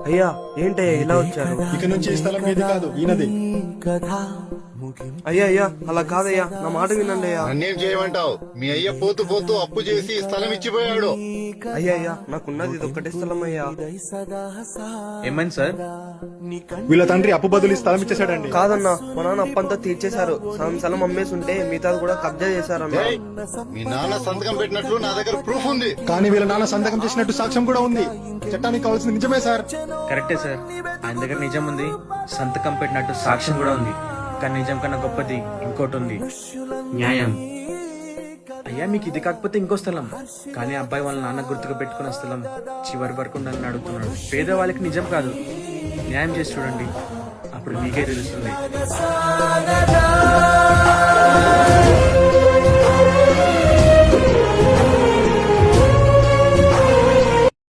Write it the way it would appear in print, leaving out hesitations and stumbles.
అయ్యా ఏంటయ్యా ఇలా వచ్చారు? ఇక నుంచి ఈ స్థలం మీది కాదు, ఈయనది. అయ్యా అయ్యా అలా కాదయ్యా, నా మాట వినండి అయ్యా. నన్నేం చేయమంటావు? మీ అయ్య పోతూ పోతూ అప్పు చేసి ఈ స్థలం ఇచ్చిపోయాడు. అయ్యా అయ్యా నాకున్నది ఇది ఒక్కటే స్థలం అయ్యా. ఏమైంది సార్? వీళ్ళ తండ్రి అప్పు బదులు ఈ స్థలం ఇచ్చేసాడండి. కాదన్నా, మా నాన్న అప్పంతా తీర్చేశారు. సగం స్థలం అమ్మేసి ఉంటే మిగతాది కూడా కబ్జా చేశారన్నా. ఏయ్, మీ నాన్న సంతకం పెట్టినట్లు నా దగ్గర ప్రూఫ్ ఉంది. కానీ వీళ్ళ నాన్న సంతకం చేసినట్టు సాక్ష్యం కూడా ఉంది. చట్టానికి కావాల్సింది నిజమే సార్. కరెక్టే సార్, ఆయన దగ్గర నిజం ఉంది, సంతకం పెట్టినట్టు సాక్ష్యం కూడా ఉంది. కానీ నిజం కన్నా గొప్పది ఇంకోటి ఉంది, న్యాయం. అయ్యా మీకు ఇది కాకపోతే ఇంకో స్థలం, కానీ అబ్బాయి వాళ్ళ నాన్న గుర్తుగా పెట్టుకున్న స్థలం చివరి వరకు ఉండాలని అడుగుతున్నాడు. పేదవాళ్ళకి నిజం కాదు, న్యాయం చేసి చూడండి, అప్పుడు మీకే తెలుస్తుంది.